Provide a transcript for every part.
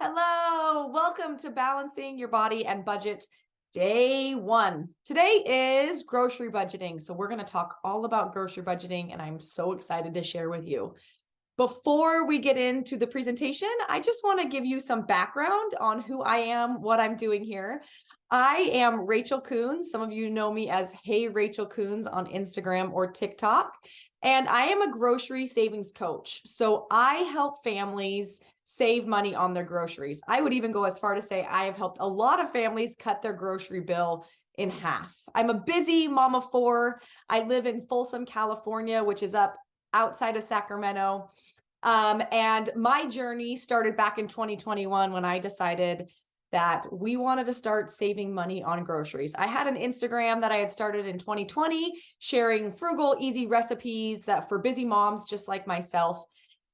Hello, welcome to Balancing Your Body and Budget Day 1. Today is grocery budgeting. So we're going to talk all about grocery budgeting, and I'm so excited to share with you. Before we get into the presentation, I just want to give you some background on who I am, what I'm doing here. I am Rachel Coons. Some of you know me as Hey Rachel Coons on Instagram or TikTok. And I am a grocery savings coach. So I help families save money on their groceries. I would even go as far to say I have helped a lot of families cut their grocery bill in half. I'm a busy mom of 4. I live in Folsom, California, which is up outside of Sacramento. And my journey started back in 2021 when I decided that we wanted to start saving money on groceries. I had an Instagram that I had started in 2020, sharing frugal, easy recipes that for busy moms just like myself.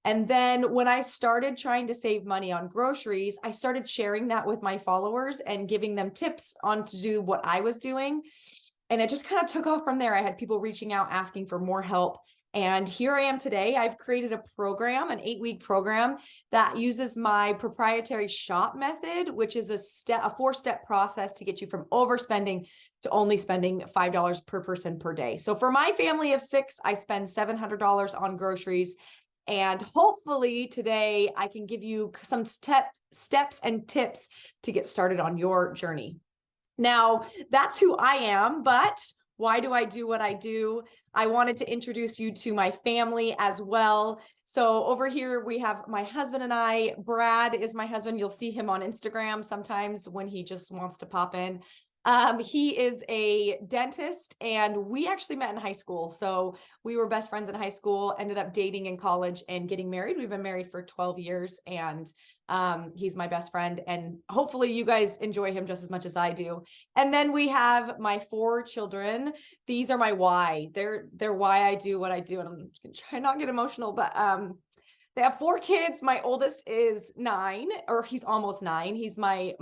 And then when I started trying to save money on groceries, I started sharing that with my followers and giving them tips on to do what I was doing. And it just kind of took off from there. I had people reaching out, asking for more help. And here I am today. I've created a program, an 8-week program that uses my proprietary SHOP method, which is a 4-step process to get you from overspending to only spending $5 per person per day. So for my family of 6, I spend $700 on groceries. And hopefully today I can give you some steps and tips to get started on your journey. Now, that's who I am, but why do I do what I do? I wanted to introduce you to my family as well. So over here, we have my husband and I. Brad is my husband. You'll see him on Instagram sometimes when he just wants to pop in. He is a dentist, and we actually met in high school. So we were best friends in high school, ended up dating in college and getting married. We've been married for 12 years, and he's my best friend, and hopefully you guys enjoy him just as much as I do. And then we have my 4 children. These are my why. They're why I do what I do, and I'm gonna try not get emotional, but they have 4 kids. My oldest is 9, or he's almost 9. He's my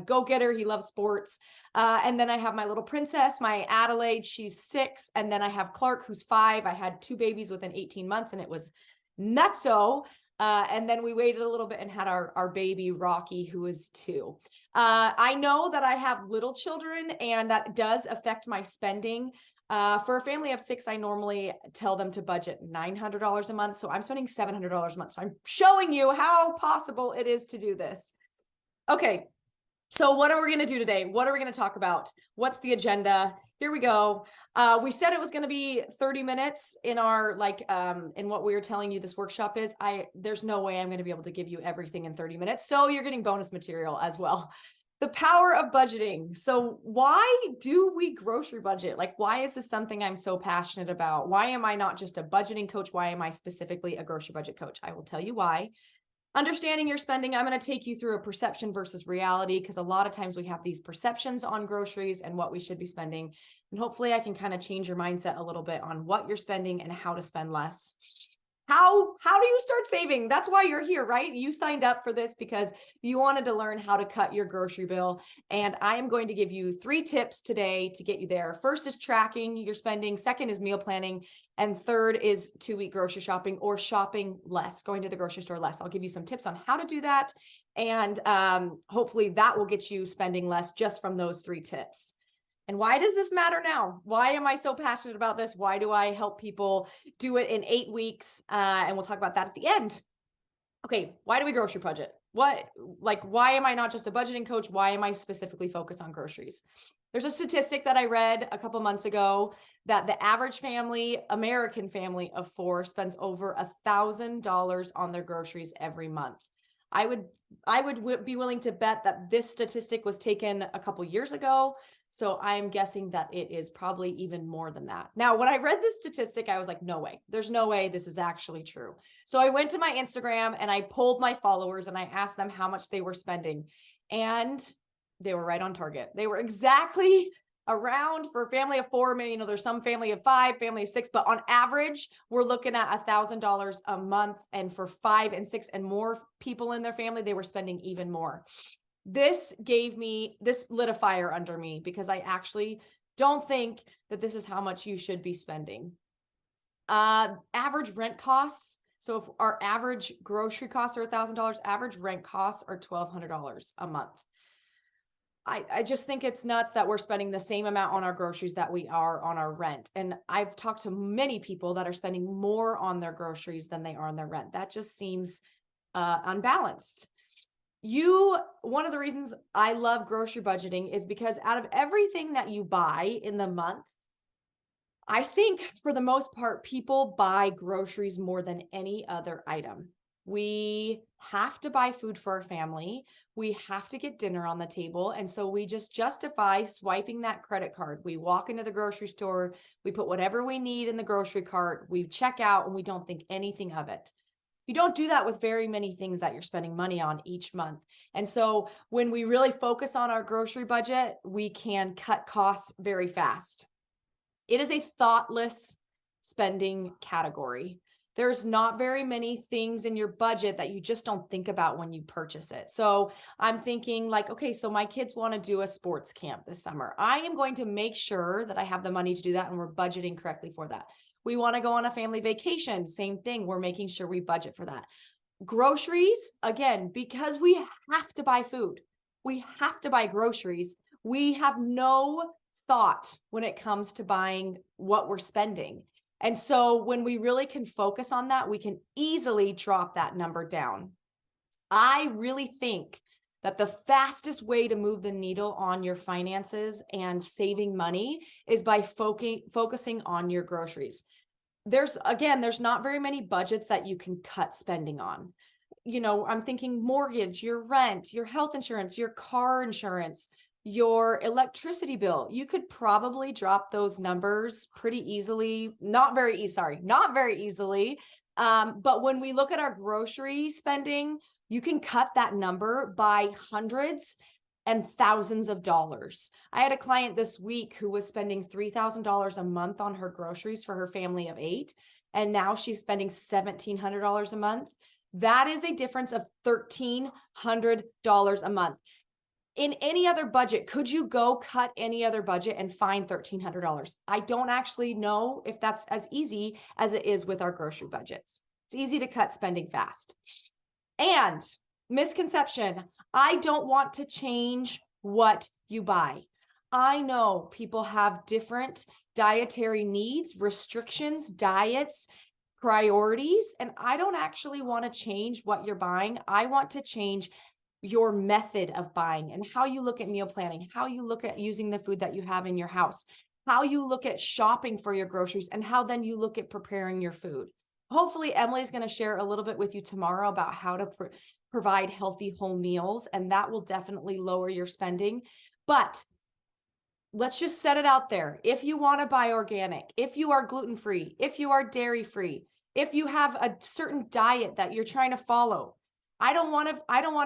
go-getter. He loves sports. And then I have my little princess, my Adelaide. She's 6. And then I have Clark, who's 5. I had 2 babies within 18 months, and it was nutso. And then we waited a little bit and had our baby Rocky, who is 2. I know that I have little children, and that does affect my spending. For a family of 6, I normally tell them to budget $900 a month. So I'm spending $700 a month. So I'm showing you how possible it is to do this. Okay. So what are we going to do today? What are we going to talk about? What's the agenda? Here we go. We said it was going to be 30 minutes in our, in what we were telling you this workshop is. There's no way I'm going to be able to give you everything in 30 minutes. So you're getting bonus material as well. The power of budgeting. So why do we grocery budget? Why is this something I'm so passionate about? Why am I not just a budgeting coach? Why am I specifically a grocery budget coach? I will tell you why. Understanding your spending, I'm going to take you through a perception versus reality, because a lot of times we have these perceptions on groceries and what we should be spending. And hopefully I can kind of change your mindset a little bit on what you're spending and how to spend less. How do you start saving? That's why you're here, right? You signed up for this because you wanted to learn how to cut your grocery bill. And I am going to give you 3 tips today to get you there. First is tracking your spending. Second is meal planning. And third is 2-week grocery shopping, or shopping less, going to the grocery store less. I'll give you some tips on how to do that. And hopefully that will get you spending less just from those 3 tips. And why does this matter now? Why am I so passionate about this? Why do I help people do it in 8 weeks? And we'll talk about that at the end. Okay, why do we grocery budget? Why am I not just a budgeting coach? Why am I specifically focused on groceries? There's a statistic that I read a couple months ago that the average family, American family of 4, spends over $1,000 on their groceries every month. I would be willing to bet that this statistic was taken a couple years ago. So I'm guessing that it is probably even more than that. Now, when I read this statistic, I was like, no way, there's no way this is actually true. So I went to my Instagram and I polled my followers and I asked them how much they were spending. And they were right on target. They were exactly around, for a family of 4, maybe, there's some family of 5, family of 6, but on average, we're looking at $1,000 a month. And for 5 and 6 and more people in their family, they were spending even more. This lit a fire under me, because I actually don't think that this is how much you should be spending. Average rent costs So if our average grocery costs are $1,000, average rent costs are $1,200 a month. I just think it's nuts that we're spending the same amount on our groceries that we are on our rent. And I've talked to many people that are spending more on their groceries than they are on their rent. That just seems unbalanced. One of the reasons I love grocery budgeting is because out of everything that you buy in the month, I think for the most part, people buy groceries more than any other item. We have to buy food for our family. We have to get dinner on the table. And so we just justify swiping that credit card. We walk into the grocery store, we put whatever we need in the grocery cart, we check out, and we don't think anything of it. You don't do that with very many things that you're spending money on each month. And so when we really focus on our grocery budget, we can cut costs very fast. It is a thoughtless spending category. There's not very many things in your budget that you just don't think about when you purchase it. So I'm thinking like, okay, so my kids want to do a sports camp this summer. I am going to make sure that I have the money to do that and we're budgeting correctly for that. We want to go on a family vacation. Same thing. We're making sure we budget for that. Groceries, again, because we have to buy food. We have to buy groceries. We have no thought when it comes to buying what we're spending. And so when we really can focus on that, we can easily drop that number down. I really think that the fastest way to move the needle on your finances and saving money is by focusing on your groceries. There's not very many budgets that you can cut spending on. I'm thinking mortgage, your rent, your health insurance, your car insurance, your electricity bill. You could probably drop those numbers pretty easily. Not very easily. But when we look at our grocery spending, you can cut that number by hundreds and thousands of dollars. I had a client this week who was spending $3,000 a month on her groceries for her family of 8. And now she's spending $1,700 a month. That is a difference of $1,300 a month. In any other budget, could you go cut any other budget and find $1,300? I don't actually know if that's as easy as it is with our grocery budgets. It's easy to cut spending fast. And misconception, I don't want to change what you buy. I know people have different dietary needs, restrictions, diets, priorities, and I don't actually want to change what you're buying. I want to change your method of buying and how you look at meal planning, how you look at using the food that you have in your house, how you look at shopping for your groceries, and how then you look at preparing your food. Hopefully, Emily's going to share a little bit with you tomorrow about how to provide healthy whole meals, and that will definitely lower your spending. But let's just set it out there. If you want to buy organic, if you are gluten-free, if you are dairy-free, if you have a certain diet that you're trying to follow, I don't want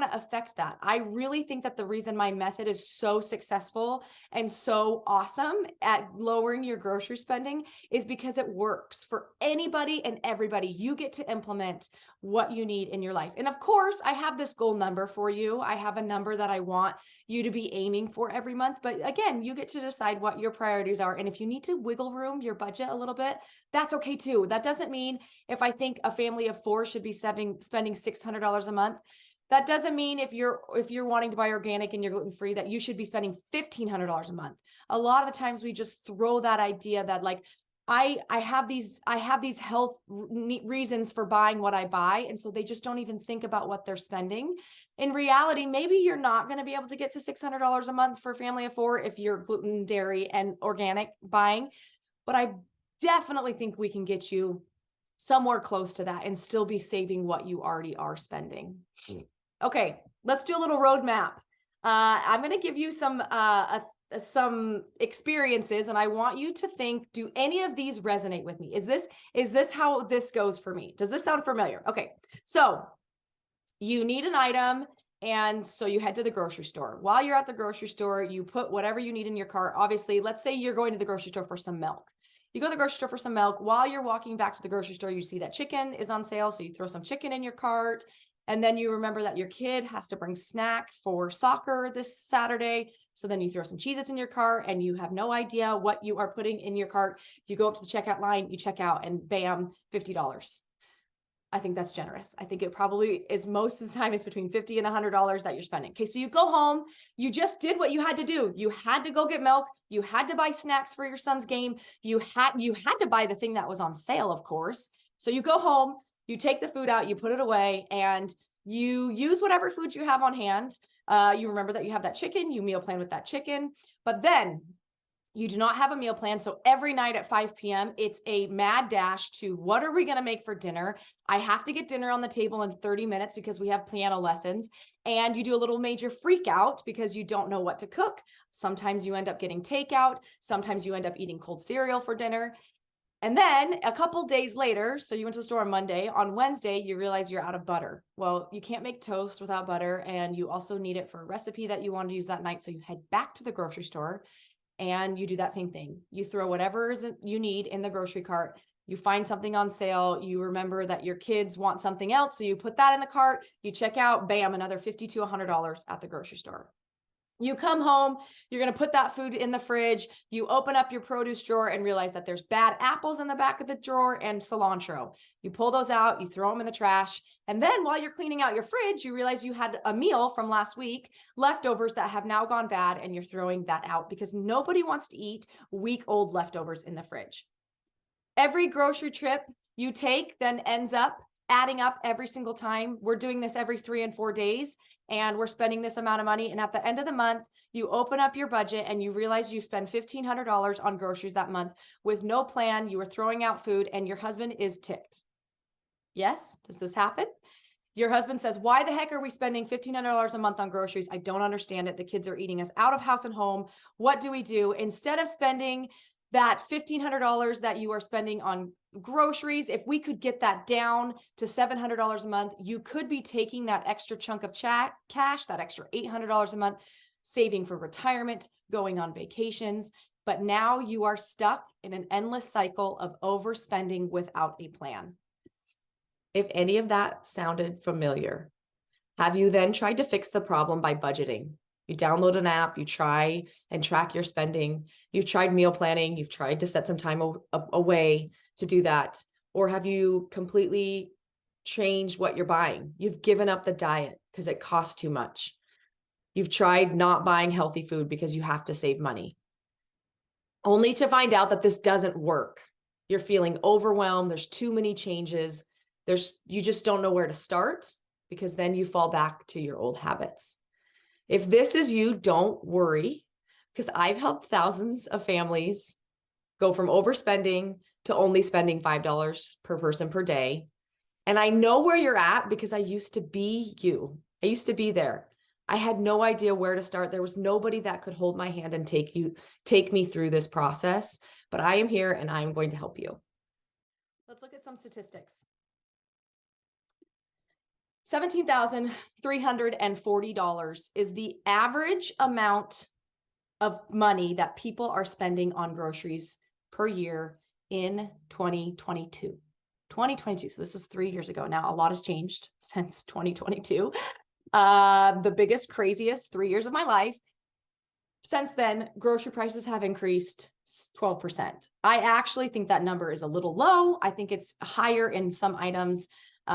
to affect that. I really think that the reason my method is so successful and so awesome at lowering your grocery spending is because it works for anybody and everybody. You get to implement what you need in your life. And of course, I have this goal number for you. I have a number that I want you to be aiming for every month. But again, you get to decide what your priorities are. And if you need to wiggle room your budget a little bit, that's okay too. That doesn't mean if I think a family of 4 should be spending $600 a month, that doesn't mean if you're wanting to buy organic and you're gluten-free that you should be spending $1,500 a month. A lot of the times we just throw that idea that like, I have these health reasons for buying what I buy. And so they just don't even think about what they're spending. In reality, maybe you're not going to be able to get to $600 a month for a family of 4 if you're gluten, dairy, and organic buying. But I definitely think we can get you somewhere close to that and still be saving what you already are spending. Okay, let's do a little roadmap. I'm going to give you some experiences, and I want you to think, do any of these resonate with me? Is this how this goes for me? Does this sound familiar? Okay, so you need an item, and so you head to the grocery store. While you're at the grocery store, you put whatever you need in your cart. Obviously, let's say you're going to the grocery store for some milk. You go to the grocery store for some milk. While you're walking back to the grocery store, you see that chicken is on sale. So you throw some chicken in your cart. And then you remember that your kid has to bring snack for soccer this Saturday. So then you throw some Cheez-Its in your cart and you have no idea what you are putting in your cart. You go up to the checkout line, you check out, and bam, $50. I think that's generous. I think it probably is most of the time it's between $50 and $100 that you're spending. Okay, so you go home, you just did what you had to do. You had to go get milk. You had to buy snacks for your son's game. You had to buy the thing that was on sale, of course. So you go home, you take the food out, you put it away, and you use whatever food you have on hand. You remember that you have that chicken, you meal plan with that chicken, but then you do not have a meal plan. So every night at 5 p.m., it's a mad dash to what are we going to make for dinner? I have to get dinner on the table in 30 minutes because we have piano lessons. And you do a little major freak out because you don't know what to cook. Sometimes you end up getting takeout. Sometimes you end up eating cold cereal for dinner. And then a couple days later, so you went to the store on Monday, on Wednesday, you realize you're out of butter. Well, you can't make toast without butter. And you also need it for a recipe that you want to use that night. So you head back to the grocery store and you do that same thing. You throw whatever you need in the grocery cart. You find something on sale. You remember that your kids want something else. So you put that in the cart, you check out, bam, another $50 to $100 at the grocery store. You come home, you're going to put that food in the fridge. You open up your produce drawer and realize that there's bad apples in the back of the drawer and cilantro. You pull those out, you throw them in the trash. And then while you're cleaning out your fridge, you realize you had a meal from last week, leftovers that have now gone bad, and you're throwing that out because nobody wants to eat week-old leftovers in the fridge. Every grocery trip you take then ends up adding up every single time. We're doing this every 3 and 4 days, and we're spending this amount of money. And at the end of the month, you open up your budget and you realize you spend $1,500 on groceries that month with no plan. You were throwing out food and your husband is ticked. Yes? Does this happen? Your husband says, why the heck are we spending $1,500 a month on groceries? I don't understand it. The kids are eating us out of house and home. What do we do? Instead of spending that $1,500 that you are spending on groceries, if we could get that down to $700 a month, you could be taking that extra chunk of cash, that extra $800 a month, saving for retirement, going on vacations. But now you are stuck in an endless cycle of overspending without a plan. If any of that sounded familiar, have you then tried to fix the problem by budgeting? You download an app, you try and track your spending. You've tried meal planning. You've tried to set some time away to do that. Or have you completely changed what you're buying? You've given up the diet because it costs too much. You've tried not buying healthy food because you have to save money, only to find out that this doesn't work. You're feeling overwhelmed. There's too many changes. You just don't know where to start because then you fall back to your old habits. If this is you, don't worry, because I've helped thousands of families go from overspending to only spending $5 per person per day. And I know where you're at because I used to be you. I used to be there. I had no idea where to start. There was nobody that could hold my hand and take me through this process, but I am here and I'm going to help you. Let's look at some statistics. $17,340 is the average amount of money that people are spending on groceries per year in 2022. 2022, so this is 3 years ago now. A lot has changed since 2022. The biggest, craziest 3 years of my life. Since then, grocery prices have increased 12%. I actually think that number is a little low. I think it's higher in some items,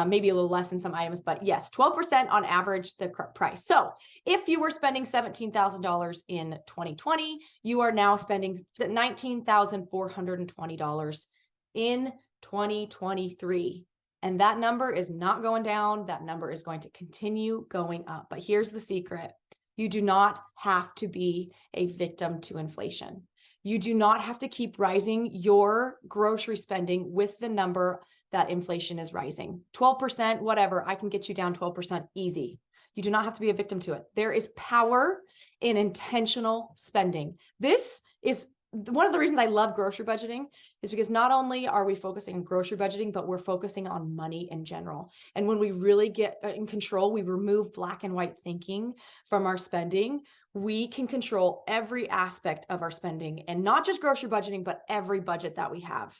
maybe a little less in some items, but yes, 12% on average, the price. So if you were spending $17,000 in 2020, you are now spending $19,420 in 2023. And that number is not going down. That number is going to continue going up. But here's the secret. You do not have to be a victim to inflation. You do not have to keep rising your grocery spending with the number that inflation is rising. 12%, whatever, I can get you down 12% easy. You do not have to be a victim to it. There is power in intentional spending. This is one of the reasons I love grocery budgeting, is because not only are we focusing on grocery budgeting, but we're focusing on money in general. And when we really get in control, we remove black and white thinking from our spending. We can control every aspect of our spending, and not just grocery budgeting, but every budget that we have.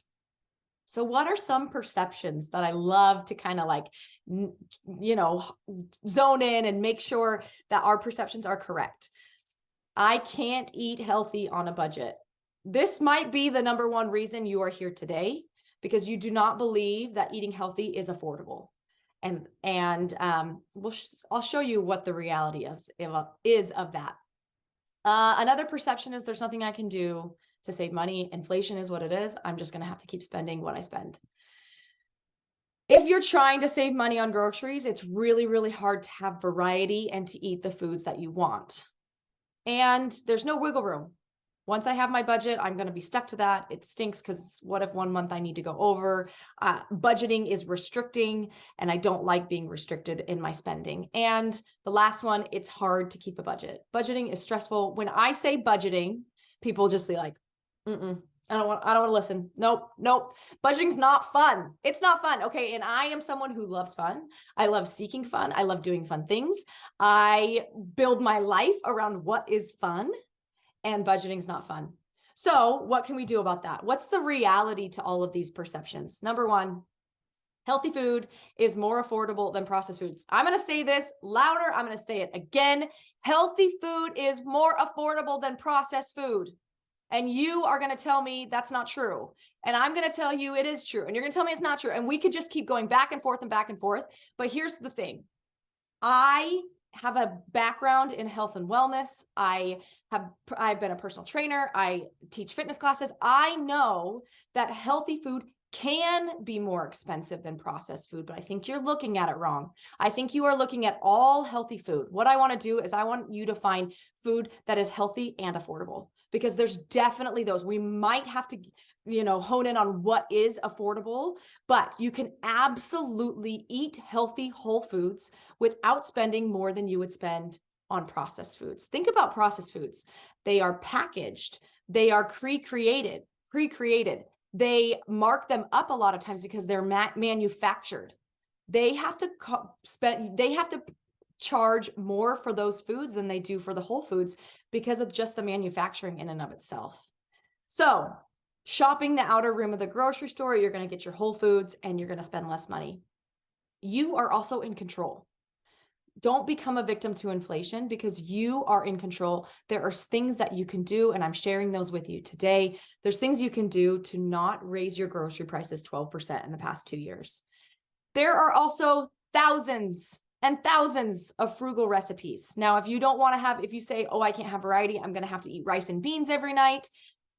So what are some perceptions that I love to kind of like, zone in and make sure that our perceptions are correct? I can't eat healthy on a budget. This might be the number one reason you are here today, because you do not believe that eating healthy is affordable. I'll show you what the reality is of that. Another perception is there's nothing I can do to save money. Inflation is what it is. I'm just going to have to keep spending what I spend. If you're trying to save money on groceries, it's really, really hard to have variety and to eat the foods that you want. And there's no wiggle room. Once I have my budget, I'm going to be stuck to that. It stinks because what if one month I need to go over? Budgeting is restricting, and I don't like being restricted in my spending. And the last one, it's hard to keep a budget. Budgeting is stressful. When I say budgeting, people just be like, I don't want to listen. Nope. Budgeting's not fun. It's not fun. Okay. And I am someone who loves fun. I love seeking fun. I love doing fun things. I build my life around what is fun, and budgeting's not fun. So what can we do about that? What's the reality to all of these perceptions? Number one, healthy food is more affordable than processed foods. I'm going to say this louder. I'm going to say it again. Healthy food is more affordable than processed food. And you are going to tell me that's not true. And I'm going to tell you it is true. And you're going to tell me it's not true. And we could just keep going back and forth and back and forth. But here's the thing. I have a background in health and wellness. I've been a personal trainer. I teach fitness classes. I know that healthy food can be more expensive than processed food, but I think you're looking at it wrong. I think you are looking at all healthy food. What I want to do is I want you to find food that is healthy and affordable, because there's definitely those. We might have to, hone in on what is affordable, but you can absolutely eat healthy whole foods without spending more than you would spend on processed foods. Think about processed foods. They are packaged. They are pre-created. They mark them up a lot of times because they're manufactured. They have to charge more for those foods than they do for the whole foods because of just the manufacturing in and of itself. So shopping the outer rim of the grocery store, you're going to get your whole foods and you're going to spend less money. You are also in control. Don't become a victim to inflation, because you are in control. There are things that you can do, and I'm sharing those with you today. There's things you can do to not raise your grocery prices 12% in the past 2 years. There are also thousands and thousands of frugal recipes. Now, if you say, oh, I can't have variety, I'm going to have to eat rice and beans every night.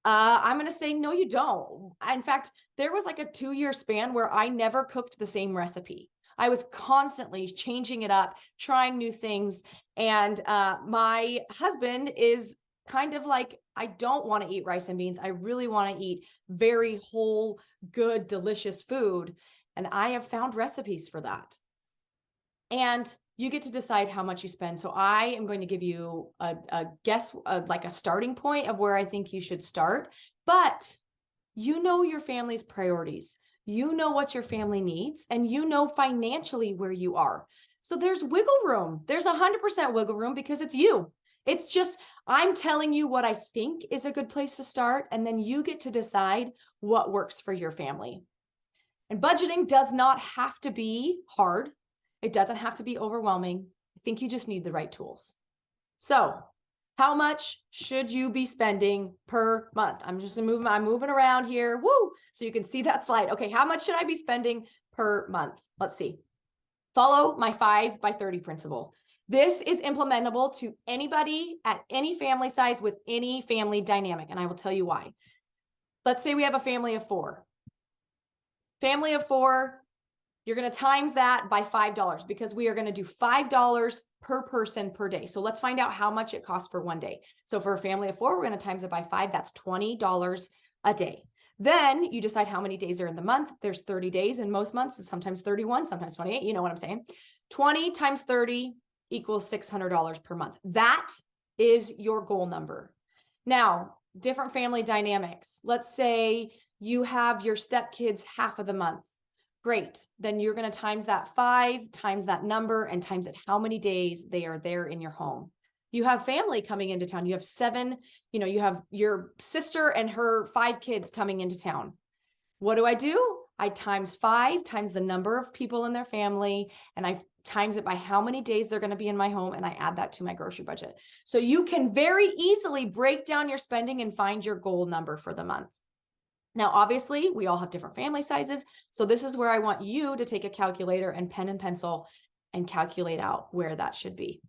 I'm going to say, no, you don't. In fact, there was like a 2-year span where I never cooked the same recipe. I was constantly changing it up, trying new things. And my husband is kind of like, I don't want to eat rice and beans. I really want to eat very whole, good, delicious food. And I have found recipes for that. And you get to decide how much you spend. So I am going to give you a guess, like a starting point of where I think you should start. But you know your family's priorities. You know what your family needs, and you know financially where you are. So there's wiggle room. There's 100% wiggle room, because it's you. It's just, I'm telling you what I think is a good place to start, and then you get to decide what works for your family. And budgeting does not have to be hard. It doesn't have to be overwhelming. I think you just need the right tools. So how much should you be spending per month? I'm moving around here. Woo! So you can see that slide. Okay, how much should I be spending per month? Let's see. Follow my 5 by 30 principle. This is implementable to anybody at any family size with any family dynamic, and I will tell you why. Let's say we have a family of 4. Family of 4, you're going to times that by $5, because we are going to do $5 per person per day. So let's find out how much it costs for one day. So for a family of 4, we're going to times it by 5. That's $20 a day. Then you decide how many days are in the month. There's 30 days in most months, and sometimes 31, sometimes 28. You know what I'm saying? 20 times 30 equals $600 per month. That is your goal number. Now, different family dynamics. Let's say you have your stepkids half of the month. Great. Then you're going to times that 5, times that number, and times it how many days they are there in your home. You have family coming into town. You have 7, you have your sister and her 5 kids coming into town. What do? I times 5 times the number of people in their family, and I times it by how many days they're going to be in my home, and I add that to my grocery budget. So you can very easily break down your spending and find your goal number for the month. Now, obviously, we all have different family sizes. So this is where I want you to take a calculator and pen and pencil and calculate out where that should be.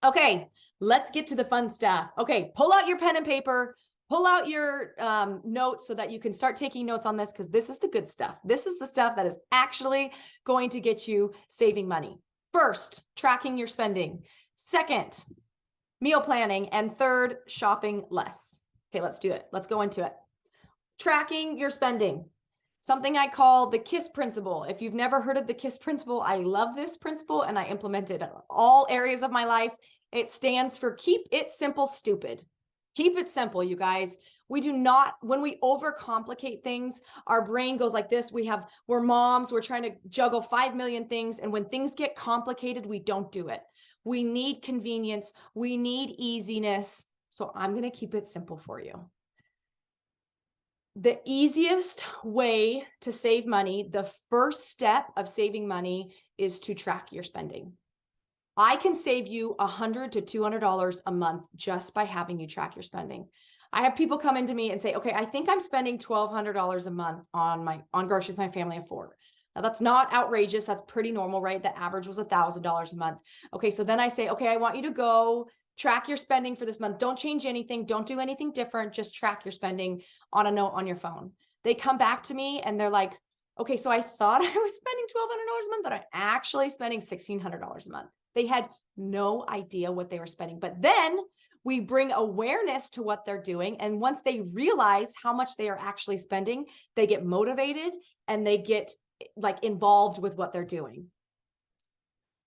Okay, let's get to the fun stuff. Okay, pull out your pen and paper, pull out your notes so that you can start taking notes on this, because this is the good stuff. This is the stuff that is actually going to get you saving money. First, tracking your spending. Second, meal planning. And third, shopping less. Okay, let's do it. Let's go into it. Tracking your spending. Something I call the KISS principle. If you've never heard of the KISS principle, I love this principle and I implement it in all areas of my life. It stands for keep it simple, stupid. Keep it simple, you guys. We do not, when we overcomplicate things, our brain goes like this. We're moms, we're trying to juggle 5 million things. And when things get complicated, we don't do it. We need convenience. We need easiness. So I'm going to keep it simple for you. The easiest way to save money, the first step of saving money, is to track your spending. I can save you $100 to $200 a month just by having you track your spending. I have people come into me and say, okay, I think I'm spending $1,200 a month on groceries my family of 4. Now that's not outrageous. That's pretty normal, right? The average was $1,000 a month. Okay, so then I say, okay, I want you to go track your spending for this month. Don't change anything. Don't do anything different. Just track your spending on a note on your phone. They come back to me and they're like, okay, so I thought I was spending $1,200 a month, but I'm actually spending $1,600 a month. They had no idea what they were spending. But then we bring awareness to what they're doing. And once they realize how much they are actually spending, they get motivated and they get involved with what they're doing.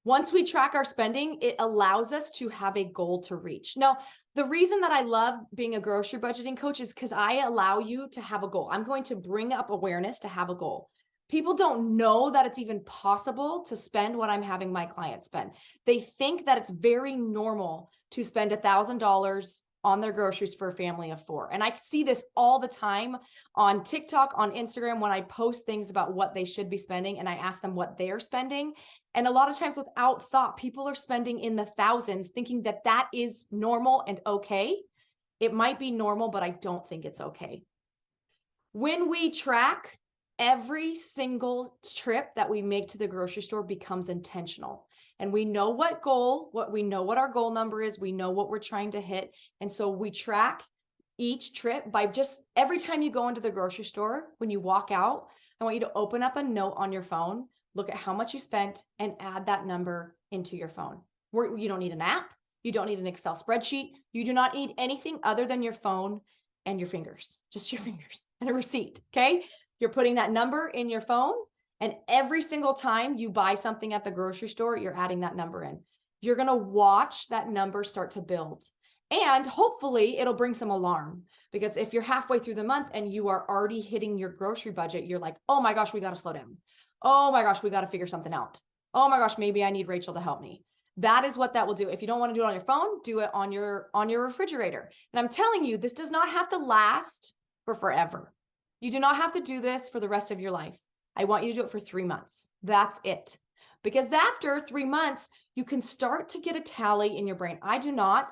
Once we track our spending, it allows us to have a goal to reach. Now, the reason that I love being a grocery budgeting coach is because I allow you to have a goal. I'm going to bring up awareness to have a goal. People don't know that it's even possible to spend what I'm having my clients spend. They think that it's very normal to spend $1,000 on their groceries for a family of 4. And I see this all the time on TikTok, on Instagram, when I post things about what they should be spending and I ask them what they're spending. And a lot of times without thought, people are spending in the thousands thinking that that is normal and okay. It might be normal, but I don't think it's okay. When we track, every single trip that we make to the grocery store becomes intentional. And we know what our goal number is. We know what we're trying to hit. And so we track each trip by just every time you go into the grocery store, when you walk out, I want you to open up a note on your phone, look at how much you spent and add that number into your phone. You don't need an app. You don't need an Excel spreadsheet. You do not need anything other than your phone and your fingers, just your fingers and a receipt. Okay. You're putting that number in your phone, and every single time you buy something at the grocery store, you're adding that number in. You're going to watch that number start to build. And hopefully it'll bring some alarm, because if you're halfway through the month and you are already hitting your grocery budget, you're like, oh my gosh, we got to slow down. Oh my gosh, we got to figure something out. Oh my gosh, maybe I need Rachel to help me. That is what that will do. If you don't want to do it on your phone, do it on your refrigerator. And I'm telling you, this does not have to last for forever. You do not have to do this for the rest of your life. I want you to do it for 3 months. That's it. Because after 3 months, you can start to get a tally in your brain. I do not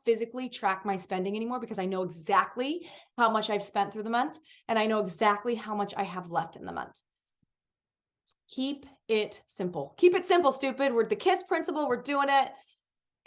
physically track my spending anymore, because I know exactly how much I've spent through the month, and I know exactly how much I have left in the month. Keep it simple. Keep it simple, stupid. We're the KISS principle. We're doing it.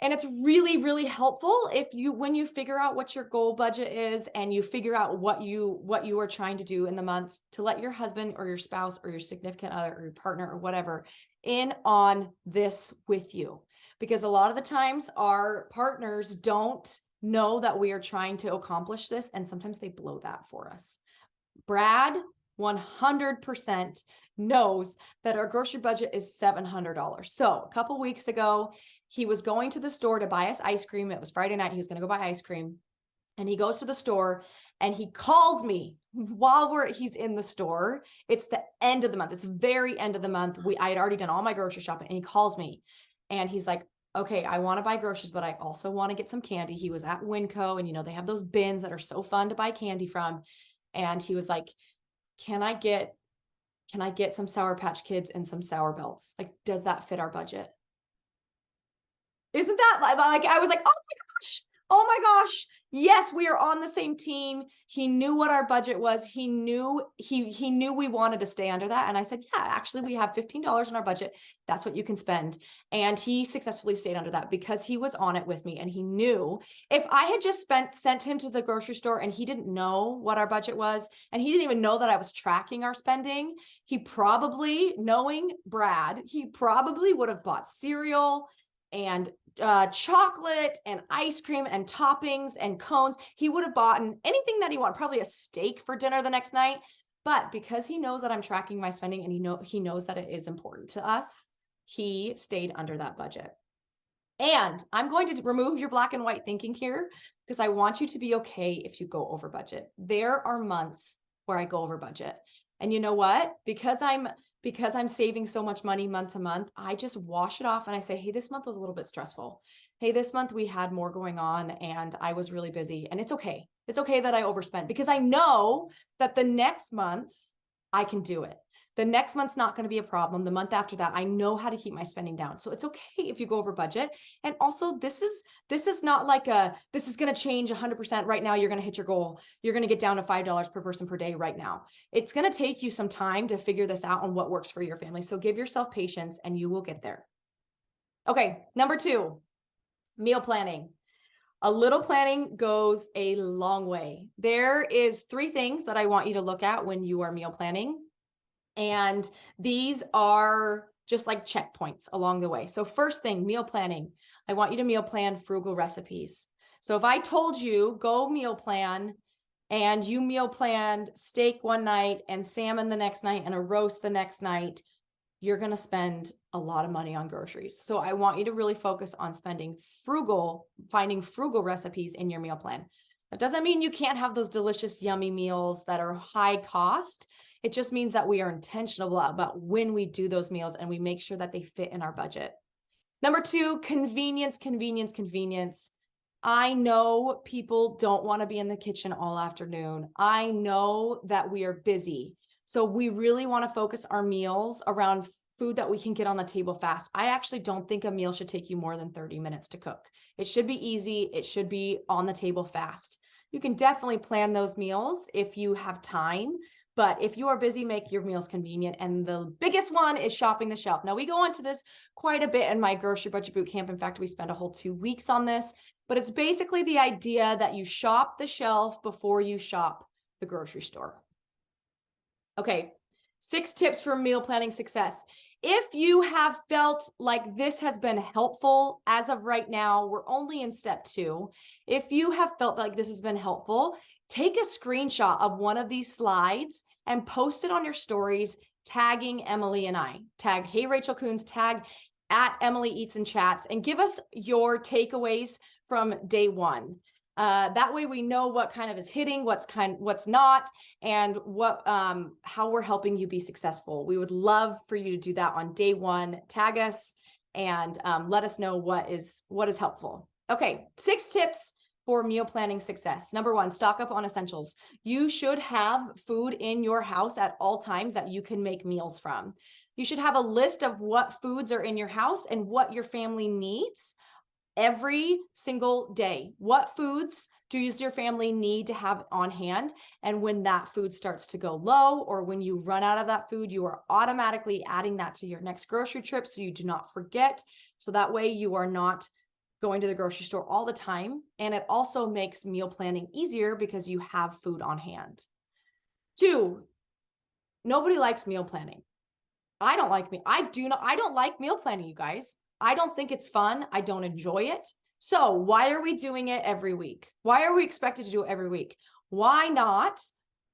And it's really, really helpful when you figure out what your goal budget is and you figure out what you are trying to do in the month, to let your husband or your spouse or your significant other or your partner or whatever in on this with you. Because a lot of the times our partners don't know that we are trying to accomplish this, and sometimes they blow that for us. Brad 100% knows that our grocery budget is $700. So a couple weeks ago, he was going to the store to buy us ice cream. It was Friday night. He was going to go buy ice cream. And he goes to the store and he calls me while he's in the store. It's the end of the month. It's the very end of the month. I had already done all my grocery shopping, and he calls me and he's like, okay, I want to buy groceries, but I also want to get some candy. He was at Winco, and they have those bins that are so fun to buy candy from. And he was like, can I get some Sour Patch Kids and some Sour Belts? Like, does that fit our budget? Isn't that like, I was like, oh my gosh, Yes, we are on the same team. He knew what our budget was. He knew we wanted to stay under that. And I said, yeah, actually we have $15 in our budget. That's what you can spend. And he successfully stayed under that because he was on it with me. And he knew if I had just sent him to the grocery store and he didn't know what our budget was, and he didn't even know that I was tracking our spending, he probably, knowing Brad, he probably would have bought cereal and chocolate and ice cream and toppings and cones. He would have bought anything that he wanted, probably a steak for dinner the next night. But because he knows that I'm tracking my spending and he knows that it is important to us, he stayed under that budget. And I'm going to remove your black and white thinking here because I want you to be okay if you go over budget. There are months where I go over budget. And you know what? Because I'm saving so much money month to month, I just wash it off and I say, hey, this month was a little bit stressful. Hey, this month we had more going on and I was really busy. And it's okay. It's okay that I overspent because I know that the next month I can do it. The next month's not going to be a problem. The month after that, I know how to keep my spending down. So it's okay if you go over budget. And also this is not like this is going to change 100% right now. You're going to hit your goal. You're going to get down to $5 per person per day right now. It's going to take you some time to figure this out on what works for your family. So give yourself patience and you will get there. Okay. Number 2, meal planning. A little planning goes a long way. There is 3 things that I want you to look at when you are meal planning. And these are just like checkpoints along the way. So first thing, meal planning. I want you to meal plan frugal recipes. So if I told you go meal plan and you meal planned steak one night and salmon the next night and a roast the next night, you're going to spend a lot of money on groceries. So I want you to really focus on finding frugal recipes in your meal plan. That doesn't mean you can't have those delicious, yummy meals that are high cost. It just means that we are intentional about when we do those meals and we make sure that they fit in our budget. Number 2, convenience. I know people don't want to be in the kitchen all afternoon. I know that we are busy. So we really want to focus our meals around food that we can get on the table fast. I actually don't think a meal should take you more than 30 minutes to cook. It should be easy. It should be on the table fast. You can definitely plan those meals if you have time, but if you are busy, make your meals convenient. And the biggest one is shopping the shelf. Now we go into this quite a bit in my grocery budget boot camp. In fact, we spend a whole 2 weeks on this, but it's basically the idea that you shop the shelf before you shop the grocery store. Okay, 6 tips for meal planning success. If you have felt like this has been helpful as of right now, we're only in step 2. If you have felt like this has been helpful, take a screenshot of one of these slides and post it on your stories, tagging Emily and I. Tag, hey, Rachel Coons, tag at Emily Eats and Chats, and give us your takeaways from day 1. That way we know what kind of is hitting, what's not, and how we're helping you be successful. We would love for you to do that on day 1. Tag us and let us know what is helpful. Okay, 6 tips for meal planning success. Number 1, stock up on essentials. You should have food in your house at all times that you can make meals from. You should have a list of what foods are in your house and what your family needs every single day. What foods does your family need to have on hand? And when that food starts to go low, or when you run out of that food, you are automatically adding that to your next grocery trip so you do not forget. So that way you are not going to the grocery store all the time. And it also makes meal planning easier because you have food on hand. 2, nobody likes meal planning. I don't like meal planning, you guys. I don't think it's fun. I don't enjoy it. So why are we doing it every week? Why are we expected to do it every week? Why not?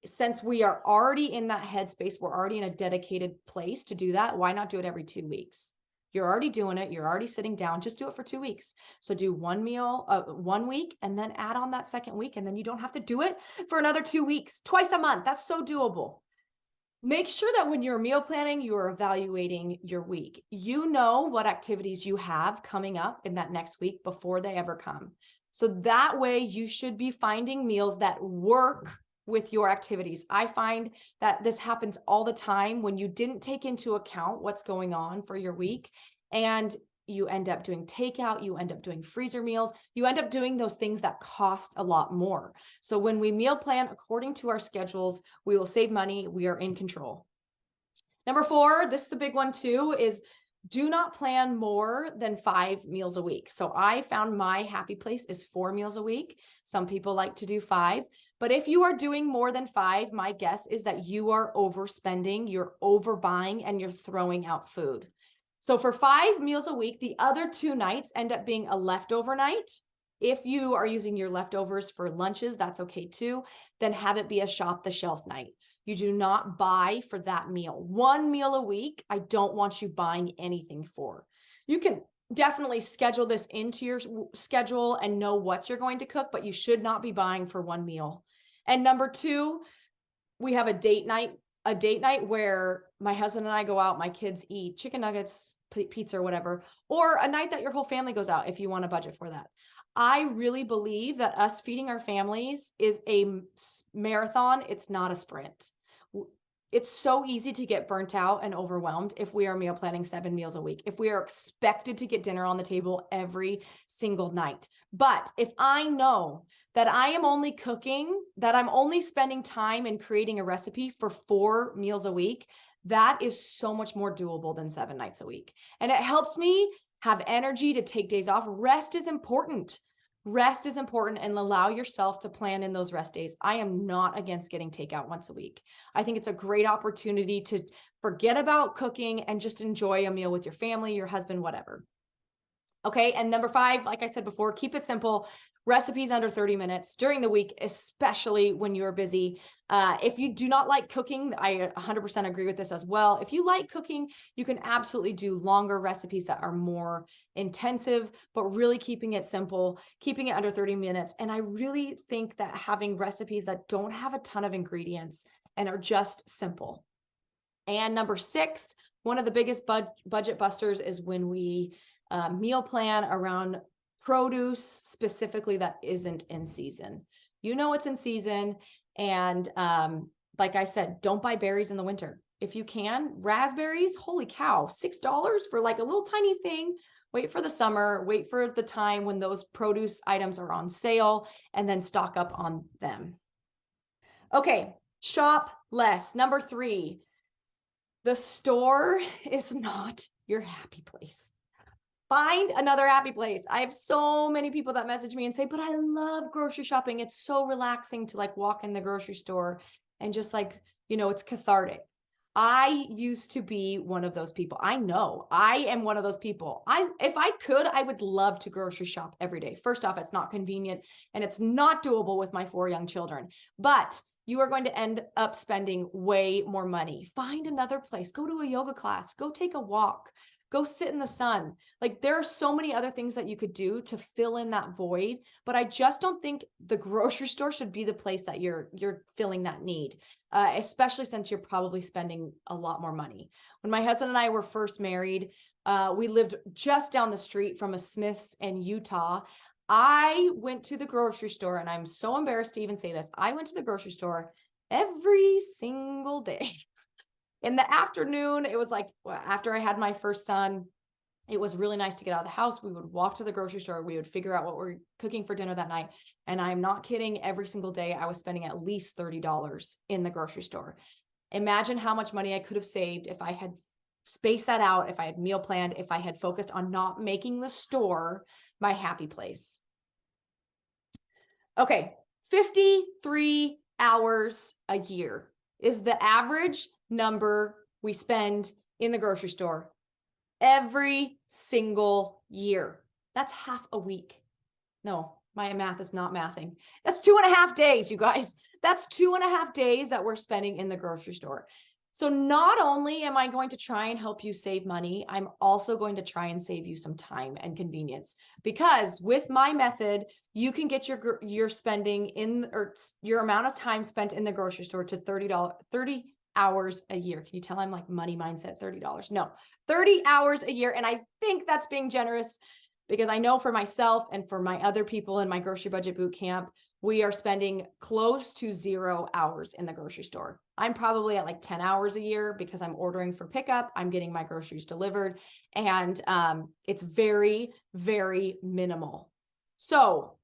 Since we are already in that headspace, we're already in a dedicated place to do that. Why not do it every 2 weeks? You're already doing it. You're already sitting down. Just do it for 2 weeks. So do one meal 1 week and then add on that second week. And then you don't have to do it for another 2 weeks, twice a month. That's so doable. Make sure that when you're meal planning, you're evaluating your week. You know what activities you have coming up in that next week before they ever come. So that way you should be finding meals that work with your activities. I find that this happens all the time when you didn't take into account what's going on for your week. And you end up doing takeout, you end up doing freezer meals, you end up doing those things that cost a lot more. So when we meal plan according to our schedules, we will save money. We are in control. Number 4, this is the big one too, is do not plan more than 5 meals a week. So I found my happy place is 4 meals a week. Some people like to do 5, but if you are doing more than 5, my guess is that you are overspending, you're overbuying, and you're throwing out food. So for 5 meals a week, the other 2 nights end up being a leftover night. If you are using your leftovers for lunches, that's okay too. Then have it be a shop the shelf night. You do not buy for that meal. 1 meal a week, I don't want you buying anything for. You can definitely schedule this into your schedule and know what you're going to cook, but you should not be buying for 1 meal. And number 2, we have a date night where my husband and I go out, my kids eat chicken nuggets, pizza, or whatever, or a night that your whole family goes out if you want to budget for that. I really believe that us feeding our families is a marathon. It's not a sprint. It's so easy to get burnt out and overwhelmed if we are meal planning 7 meals a week, if we are expected to get dinner on the table every single night. But if I know that I am only cooking, that I'm only spending time in creating a recipe for 4 meals a week, that is so much more doable than 7 nights a week. And it helps me have energy to take days off. Rest is important. Rest is important, and allow yourself to plan in those rest days. I am not against getting takeout once a week. I think it's a great opportunity to forget about cooking and just enjoy a meal with your family, your husband, whatever. Okay. And number 5, like I said before, keep it simple. Recipes under 30 minutes during the week, especially when you're busy. If you do not like cooking, I 100% agree with this as well. If you like cooking, you can absolutely do longer recipes that are more intensive, but really keeping it simple, keeping it under 30 minutes. And I really think that having recipes that don't have a ton of ingredients and are just simple. And number 6, one of the biggest budget busters is when we meal plan around produce specifically that isn't in season. You know it's in season, and like I said, don't buy berries in the winter. If you can, raspberries, holy cow, $6 for like a little tiny thing. Wait for the summer, wait for the time when those produce items are on sale, and then stock up on them. Okay, shop less. Number 3, the store is not your happy place. Find another happy place. I have so many people that message me and say, but I love grocery shopping. It's so relaxing to like walk in the grocery store and just like, it's cathartic. I used to be one of those people. I know I am one of those people. If I could, I would love to grocery shop every day. First off, it's not convenient and it's not doable with my 4 young children, but you are going to end up spending way more money. Find another place, go to a yoga class, go take a walk. Go sit in the sun. Like there are so many other things that you could do to fill in that void, but I just don't think the grocery store should be the place that you're filling that need, especially since you're probably spending a lot more money. When my husband and I were first married, we lived just down the street from a Smith's in Utah. I went to the grocery store, and I'm so embarrassed to even say this. I went to the grocery store every single day. In the afternoon, it was like after I had my first son, it was really nice to get out of the house. We would walk to the grocery store. We would figure out what we're cooking for dinner that night. And I'm not kidding. Every single day, I was spending at least $30 in the grocery store. Imagine how much money I could have saved if I had spaced that out, if I had meal planned, if I had focused on not making the store my happy place. Okay, 53 hours a year is the average number we spend in the grocery store every single year. That's half a week. No, my math is not mathing. That's 2.5 days, you guys. That's 2.5 days that we're spending in the grocery store. So not only am I going to try and help you save money, I'm also going to try and save you some time and convenience, because with my method, you can get your spending in, or your amount of time spent in the grocery store to $30 hours a year. Can you tell I'm like money mindset? $30? No, 30 hours a year. And I think that's being generous. because I know for myself and for my other people in my grocery budget boot camp, we are spending close to 0 hours in the grocery store. I'm probably at like 10 hours a year because I'm ordering for pickup. I'm getting my groceries delivered, and it's very, very minimal. So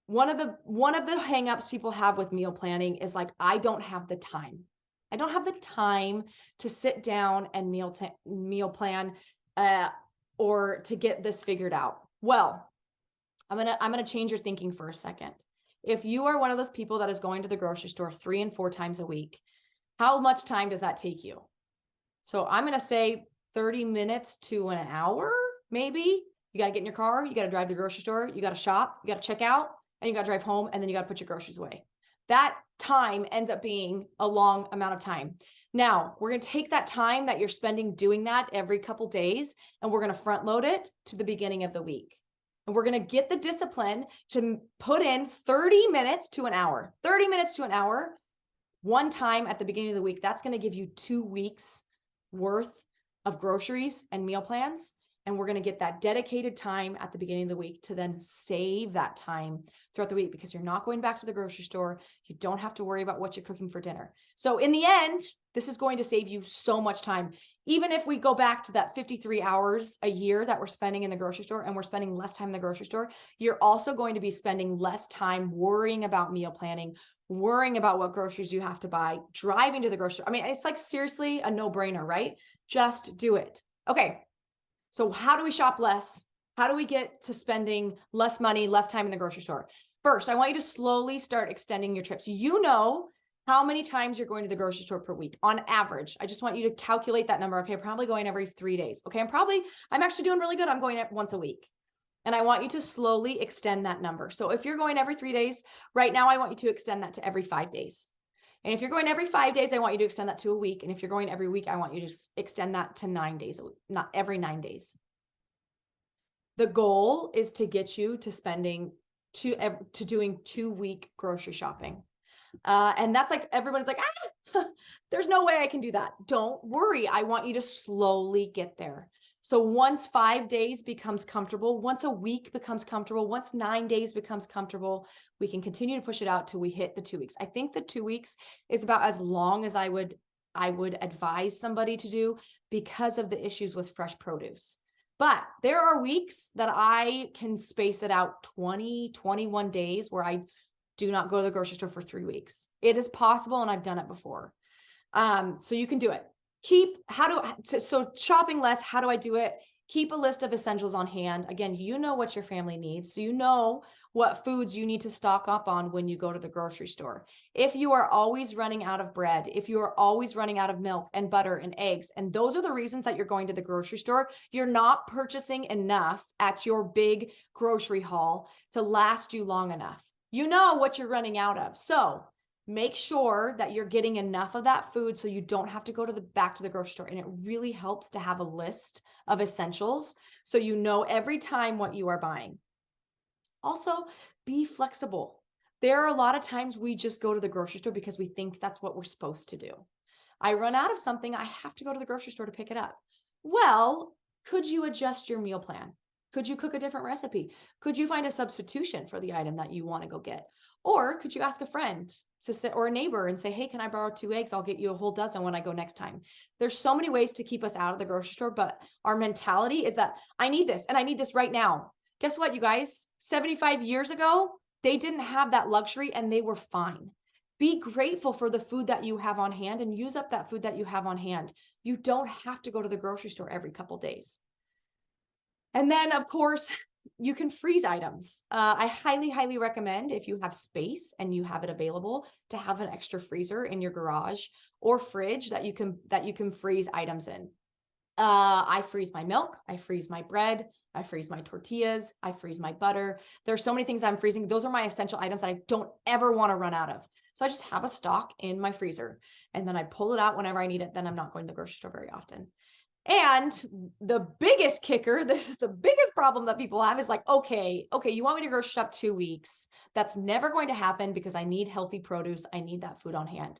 one of the hangups people have with meal planning is like, I don't have the time. I don't have the time to sit down and meal plan or to get this figured out. Well, I'm gonna change your thinking for a second. If you are one of those people that is going to the grocery store 3 and 4 times a week, how much time does that take you? So I'm gonna say 30 minutes to an hour, maybe. You gotta get in your car, you gotta drive to the grocery store, you gotta shop, you gotta check out, and you gotta drive home, and then you gotta put your groceries away. That time ends up being a long amount of time. Now, we're gonna take that time that you're spending doing that every couple days, and we're gonna front load it to the beginning of the week. And we're gonna get the discipline to put in 30 minutes to an hour, 30 minutes to an hour, one time at the beginning of the week. That's gonna give you 2 weeks worth of groceries and meal plans. And we're going to get that dedicated time at the beginning of the week to then save that time throughout the week, because you're not going back to the grocery store. You don't have to worry about what you're cooking for dinner. So in the end, this is going to save you so much time. Even if we go back to that 53 hours a year that we're spending in the grocery store, and we're spending less time in the grocery store, you're also going to be spending less time worrying about meal planning, worrying about what groceries you have to buy, driving to the grocery store. I mean, it's like seriously a no-brainer, right? Just do it. Okay. So how do we shop less? How do we get to spending less money, less time in the grocery store? First, I want you to slowly start extending your trips. You know how many times you're going to the grocery store per week on average. I just want you to calculate that number. Okay, I'm probably going every 3 days. Okay, I'm actually doing really good. I'm going once a week. And I want you to slowly extend that number. So if you're going every 3 days, right now I want you to extend that to every 5 days. And if you're going every 5 days, I want you to extend that to a week. And if you're going every week, I want you to extend that to 9 days, not every 9 days. The goal is to get you to spending to doing 2-week grocery shopping. And that's like, everyone's like, there's no way I can do that. Don't worry. I want you to slowly get there. So once 5 days becomes comfortable, once a week becomes comfortable, once 9 days becomes comfortable, we can continue to push it out till we hit the 2 weeks. I think the 2 weeks is about as long as I would advise somebody to do, because of the issues with fresh produce. But there are weeks that I can space it out 20, 21 days where I do not go to the grocery store for 3 weeks. It is possible, and I've done it before. So you can do it. So shopping less, how do I do it? Keep a list of essentials on hand. Again, you know what your family needs. So you know what foods you need to stock up on when you go to the grocery store. If you are always running out of bread, if you are always running out of milk and butter and eggs, and those are the reasons that you're going to the grocery store, you're not purchasing enough at your big grocery haul to last you long enough. You know what you're running out of. So make sure that you're getting enough of that food so you don't have to go back to the grocery store. And it really helps to have a list of essentials so you know every time what you are buying. Also, be flexible. There are a lot of times we just go to the grocery store because we think that's what we're supposed to do. I run out of something, I have to go to the grocery store to pick it up. Well, could you adjust your meal plan? Could you cook a different recipe? Could you find a substitution for the item that you want to go get? Or could you ask a friend or a neighbor and say, hey, can I borrow 2 eggs? I'll get you a whole dozen when I go next time. There's so many ways to keep us out of the grocery store, but our mentality is that I need this and I need this right now. Guess what, you guys? 75 years ago, they didn't have that luxury and they were fine. Be grateful for the food that you have on hand and use up that food that you have on hand. You don't have to go to the grocery store every couple days. And then, of course, you can freeze items. I highly, highly recommend, if you have space and you have it available, to have an extra freezer in your garage or fridge that you can freeze items in. I freeze my milk, I freeze my bread, I freeze my tortillas, I freeze my butter. There's so many things I'm freezing. Those are my essential items that I don't ever want to run out of. So I just have a stock in my freezer, and then I pull it out whenever I need it. Then I'm not going to the grocery store very often. And the biggest kicker, this is the biggest problem that people have, is like, okay, you want me to grocery shop 2 weeks. That's never going to happen because I need healthy produce. I need that food on hand.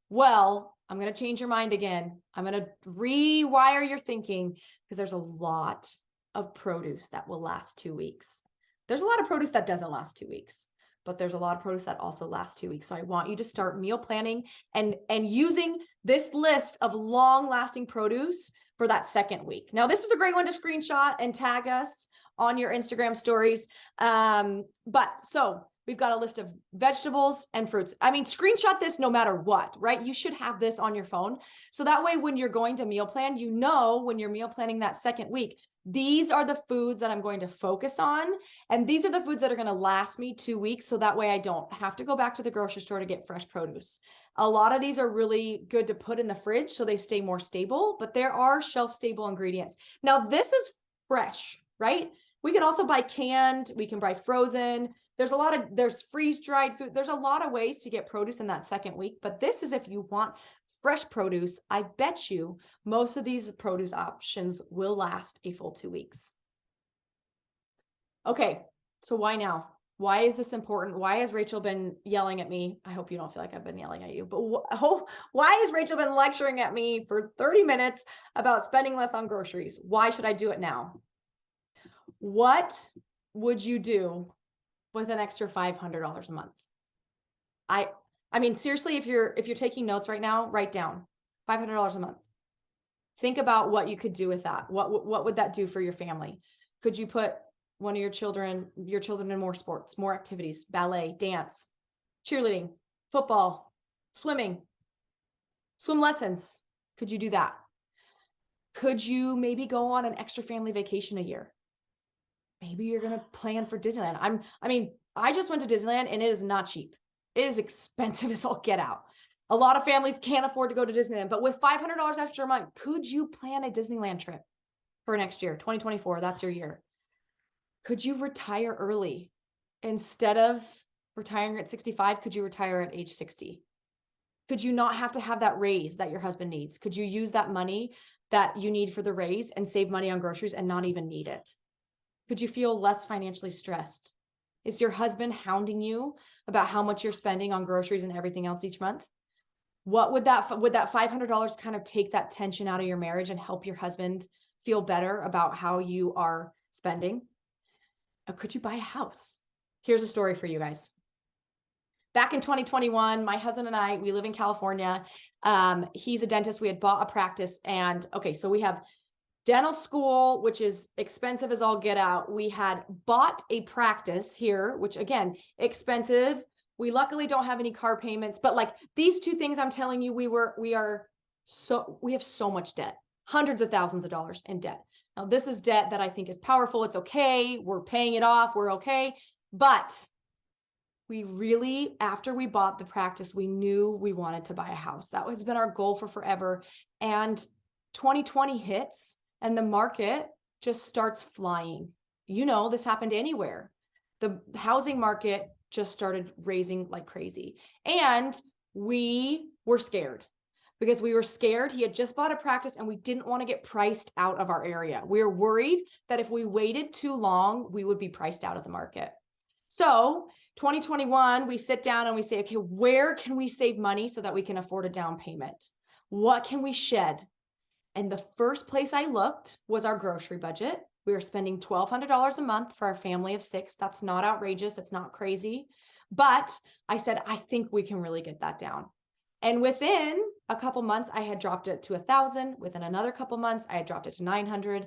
Well, I'm going to change your mind again. I'm going to rewire your thinking, because there's a lot of produce that will last 2 weeks. There's a lot of produce that doesn't last 2 weeks, but there's a lot of produce that also lasts 2 weeks. So I want you to start meal planning and using this list of long-lasting produce for that second week. Now, this is a great one to screenshot and tag us on your Instagram stories. So we've got a list of vegetables and fruits. I mean, screenshot this no matter what, right? You should have this on your phone. So that way, when you're going to meal plan, you know, when you're meal planning that second week, these are the foods that I'm going to focus on. And these are the foods that are going to last me 2 weeks. So that way I don't have to go back to the grocery store to get fresh produce. A lot of these are really good to put in the fridge so they stay more stable, but there are shelf stable ingredients. Now, this is fresh, right? We can also buy canned, we can buy frozen. There's freeze-dried food. There's a lot of ways to get produce in that second week, but this is if you want fresh produce. I bet you most of these produce options will last a full 2 weeks. Okay, so why now? Why is this important? Why has Rachel been yelling at me? I hope you don't feel like I've been yelling at you, but why has Rachel been lecturing at me for 30 minutes about spending less on groceries? Why should I do it now? What would you do with an extra $500 a month? I mean, seriously, if you're taking notes right now, write down $500 a month. Think about what you could do with that. What would that do for your family? Could you put one of your children in more sports, more activities, ballet, dance, cheerleading, football, swimming, swim lessons? Could you do that? Could you maybe go on an extra family vacation a year? Maybe you're going to plan for Disneyland. I just went to Disneyland and it is not cheap. It is expensive as all get out. A lot of families can't afford to go to Disneyland, but with $500 extra a month, could you plan a Disneyland trip for next year, 2024? That's your year. Could you retire early? Instead of retiring at 65, could you retire at age 60? Could you not have to have that raise that your husband needs? Could you use that money that you need for the raise and save money on groceries and not even need it? Could you feel less financially stressed? Is your husband hounding you about how much you're spending on groceries and everything else each month? Would that $500 kind of take that tension out of your marriage and help your husband feel better about how you are spending? Or could you buy a house? Here's a story for you guys. Back in 2021, my husband and I, we live in California. He's a dentist. We had bought a practice and so we have dental school, which is expensive as all get out. We had bought a practice here, which again, expensive. We luckily don't have any car payments, but like these two things I'm telling you, we have so much debt, hundreds of thousands of dollars in debt. Now this is debt that I think is powerful. It's okay. We're paying it off. We're okay. But we really, after we bought the practice, we knew we wanted to buy a house. That has been our goal for forever. And 2020 hits and the market just starts flying. You know, this happened anywhere. The housing market just started raising like crazy. And we were scared because we were scared. He had just bought a practice and we didn't want to get priced out of our area. We were worried that if we waited too long, we would be priced out of the market. So 2021, we sit down and we say, okay, where can we save money so that we can afford a down payment? What can we shed? And the first place I looked was our grocery budget. We were spending $1,200 a month for our family of 6. That's not outrageous. It's not crazy. But I said, I think we can really get that down. And within a couple months, I had dropped it to $1,000. Within another couple months, I had dropped it to $900.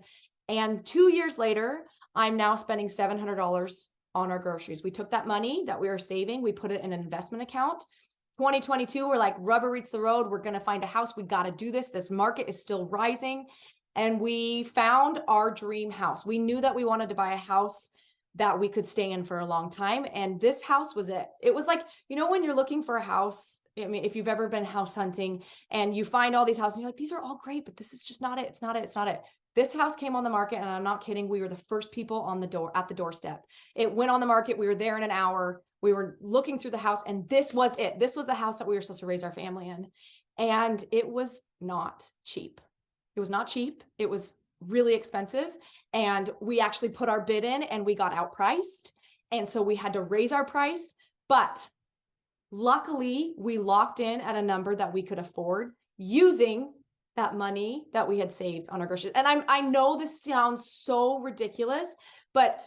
And 2 years later, I'm now spending $700 on our groceries. We took that money that we were saving, we put it in an investment account. 2022, we're like, rubber meets the road. We're going to find a house. We got to do this. This market is still rising. And we found our dream house. We knew that we wanted to buy a house that we could stay in for a long time. And this house was it. It was like, you know, when you're looking for a house, I mean, if you've ever been house hunting and you find all these houses and you're like, these are all great, but this is just not it. It's not it. It's not it. This house came on the market and I'm not kidding. We were the first people on the door at the doorstep. It went on the market. We were there in an hour. We were looking through the house and this was it. This was the house that we were supposed to raise our family in. And it was not cheap. It was not cheap. It was really expensive. And we actually put our bid in and we got outpriced. And so we had to raise our price, but luckily we locked in at a number that we could afford using that money that we had saved on our groceries. And I know this sounds so ridiculous, but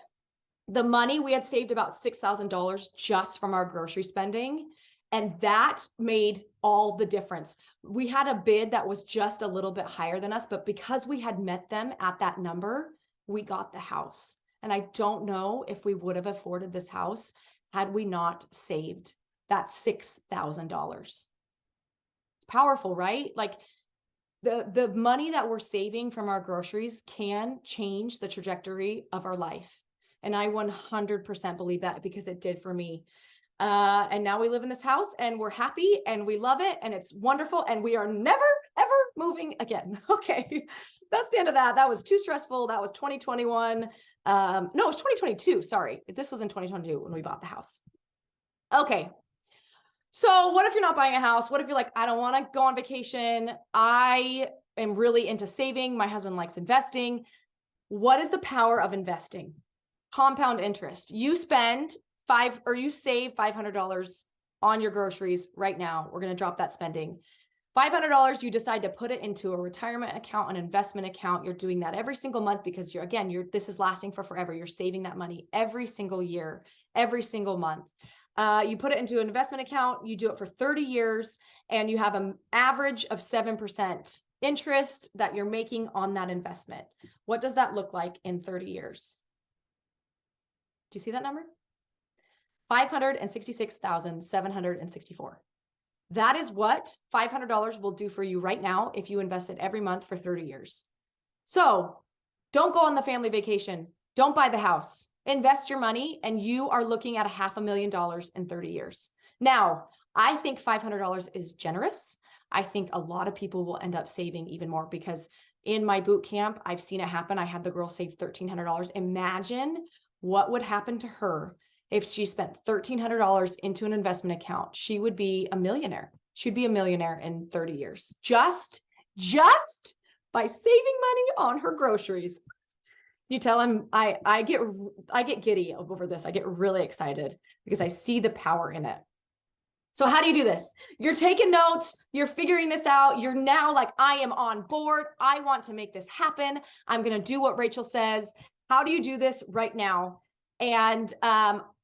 the money we had saved about $6,000 just from our grocery spending. And that made all the difference. We had a bid that was just a little bit higher than us, but because we had met them at that number, we got the house. And I don't know if we would have afforded this house had we not saved that $6,000. It's powerful, right? Like the money that we're saving from our groceries can change the trajectory of our life. And I 100% believe that because it did for me. And now we live in this house and we're happy and we love it and it's wonderful and we are never, ever moving again. Okay. That's the end of that. That was too stressful. That was 2021. No, it was 2022. Sorry. This was in 2022 when we bought the house. Okay. So what if you're not buying a house? What if you're like, I don't want to go on vacation. I am really into saving. My husband likes investing. What is the power of investing? Compound interest. You save $500 on your groceries right now. We're going to drop that spending. $500, you decide to put it into a retirement account, an investment account. You're doing that every single month because this is lasting for forever. You're saving that money every single year, every single month. You put it into an investment account, you do it for 30 years, and you have an average of 7% interest that you're making on that investment. What does that look like in 30 years? Do you see that number? $566,764. That is what $500 will do for you right now if you invest it every month for 30 years. So don't go on the family vacation. Don't buy the house. Invest your money and you are looking at $500,000 in 30 years. Now, I think $500 is generous. I think a lot of people will end up saving even more because in my boot camp, I've seen it happen. I had the girl save $1,300. Imagine what would happen to her if she spent $1,300 into an investment account. She would be a millionaire. She'd be a millionaire in 30 years, just by saving money on her groceries. You tell him I get giddy over this. I get really excited because I see the power in it. So how do you do this? You're taking notes, you're figuring this out. You're now like, I am on board. I want to make this happen. I'm going to do what Rachel says. How do you do this right now? And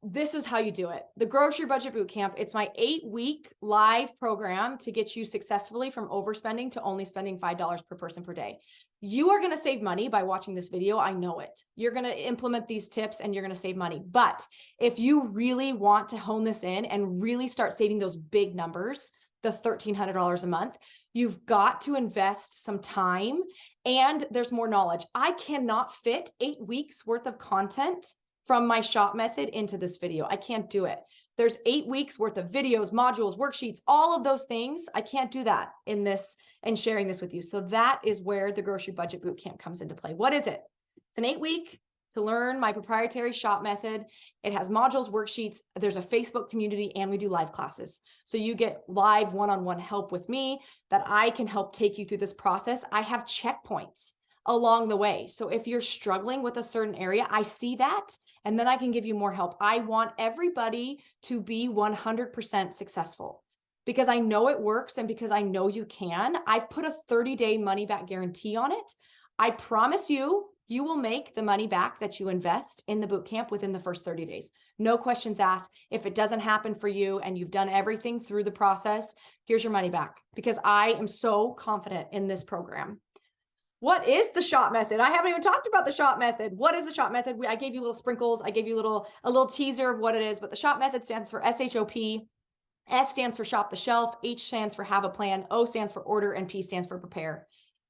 this is how you do it. The Grocery Budget Bootcamp, it's my 8-week live program to get you successfully from overspending to only spending $5 per person per day. You are going to save money by watching this video. I know it. You're going to implement these tips and you're going to save money. But if you really want to hone this in and really start saving those big numbers, the $1,300 a month, you've got to invest some time and there's more knowledge. I cannot fit 8 weeks worth of content from my shop method into this video. I can't do it. There's 8 weeks worth of videos, modules, worksheets, all of those things. I can't do that in this and sharing this with you. So that is where the Grocery Budget Bootcamp comes into play. What is it? It's an 8-week to learn my proprietary shop method. It has modules, worksheets. There's a Facebook community and we do live classes. So you get live one-on-one help with me that I can help take you through this process. I have checkpoints along the way. So if you're struggling with a certain area, I see that, and then I can give you more help. I want everybody to be 100% successful because I know it works and because I know you can. I've put a 30-day money back guarantee on it. I promise you, you will make the money back that you invest in the bootcamp within the first 30 days. No questions asked. If it doesn't happen for you and you've done everything through the process, here's your money back because I am so confident in this program. What is the shop method? I haven't even talked about the shop method. What is the shop method? I gave you little sprinkles. I gave you a little teaser of what it is, but the shop method stands for SHOP. S stands for shop the shelf. H stands for have a plan. O stands for order and P stands for prepare.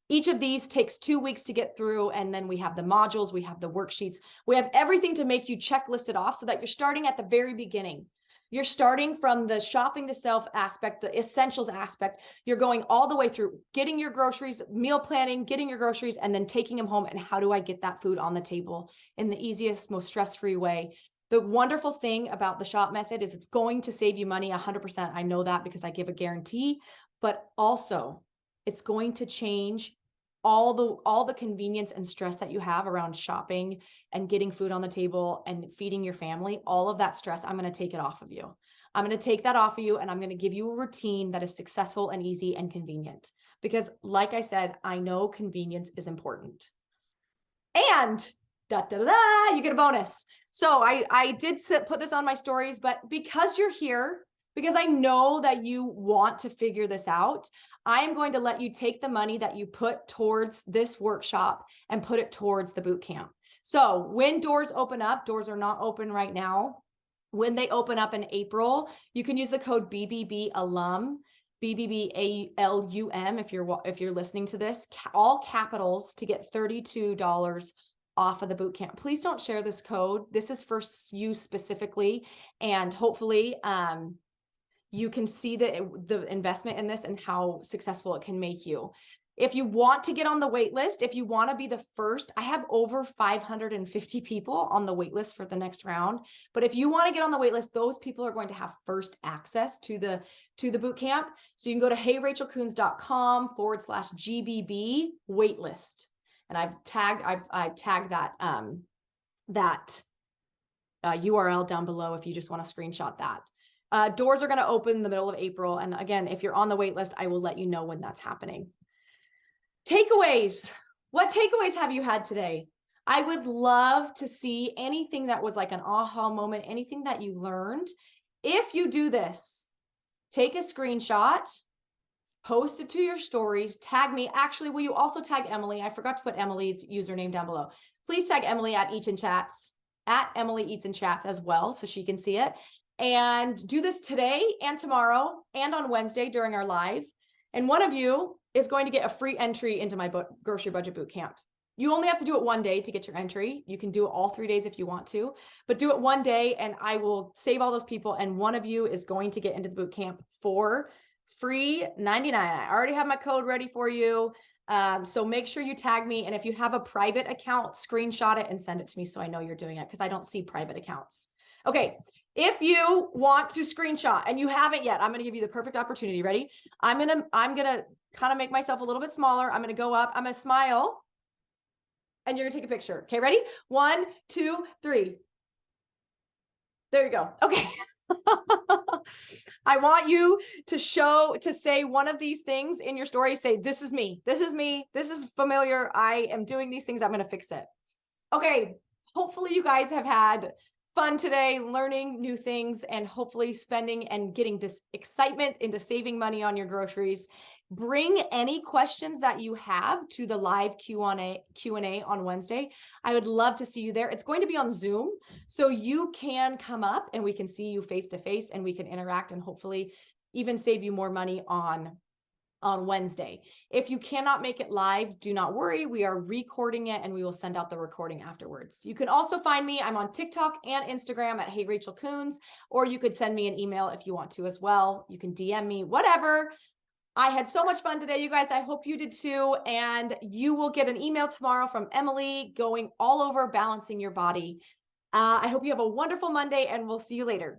Each of these takes 2 weeks to get through. And then we have the modules, we have the worksheets. We have everything to make you checklist it off so that you're starting at the very beginning. You're starting from the shopping the self aspect, the essentials aspect. You're going all the way through getting your groceries, meal planning, getting your groceries, and then taking them home. And how do I get that food on the table in the easiest, most stress-free way? The wonderful thing about the shop method is it's going to save you money 100%. I know that because I give a guarantee, but also it's going to change all the convenience and stress that you have around shopping and getting food on the table and feeding your family, all of that stress, I'm going to take it off of you. I'm going to take that off of you, and I'm going to give you a routine that is successful and easy and convenient. Because like I said, I know convenience is important. And you get a bonus. So I did put this on my stories, but because you're here, because I know that you want to figure this out, I am going to let you take the money that you put towards this workshop and put it towards the boot camp. So when doors open up, doors are not open right now. When they open up in April, you can use the code BBB alum, BBBALUM, if you're listening to this, all capitals, to get $32 off of the boot camp. Please don't share this code. This is for you specifically, and hopefully you can see the investment in this and how successful it can make you. If you want to get on the wait list, if you want to be the first, I have over 550 people on the wait list for the next round. But if you want to get on the wait list, those people are going to have first access to the boot camp. So you can go to heyrachelcoons.com/GBB waitlist. And I've tagged that URL down below if you just want to screenshot that. Doors are going to open in the middle of April. And again, if you're on the wait list, I will let you know when that's happening. Takeaways. What takeaways have you had today? I would love to see anything that was like an aha moment, anything that you learned. If you do this, take a screenshot, post it to your stories, tag me. Actually, will you also tag Emily? I forgot to put Emily's username down below. Please tag Emily at Emily Eats and Chats as well, so she can see it. And do this today and tomorrow and on Wednesday during our live. And one of you is going to get a free entry into my grocery budget boot camp. You only have to do it one day to get your entry. You can do it all 3 days if you want to, but do it one day and I will save all those people. And one of you is going to get into the boot camp for free $99. I already have my code ready for you. So make sure you tag me. And if you have a private account, screenshot it and send it to me so I know you're doing it, because I don't see private accounts. Okay. If you want to screenshot and you haven't yet, I'm going to give you the perfect opportunity. Ready? I'm going to kind of make myself a little bit smaller. I'm going to go up. I'm going to smile and you're going to take a picture. Okay. Ready? 1, 2, 3. There you go. Okay. I want you to say one of these things in your story. Say, this is me. This is me. This is familiar. I am doing these things. I'm going to fix it. Okay. Hopefully you guys have had fun today, learning new things, and hopefully spending and getting this excitement into saving money on your groceries. Bring any questions that you have to the live Q&A on Wednesday. I would love to see you there. It's going to be on Zoom, so you can come up and we can see you face to face and we can interact and hopefully even save you more money on Wednesday. If you cannot make it live, do not worry. We are recording it and we will send out the recording afterwards. You can also find me. I'm on TikTok and Instagram at Hey Rachel Coons, or you could send me an email if you want to as well. You can DM me, whatever. I had so much fun today, you guys. I hope you did too. And you will get an email tomorrow from Emily going all over balancing your body. I hope you have a wonderful Monday and we'll see you later.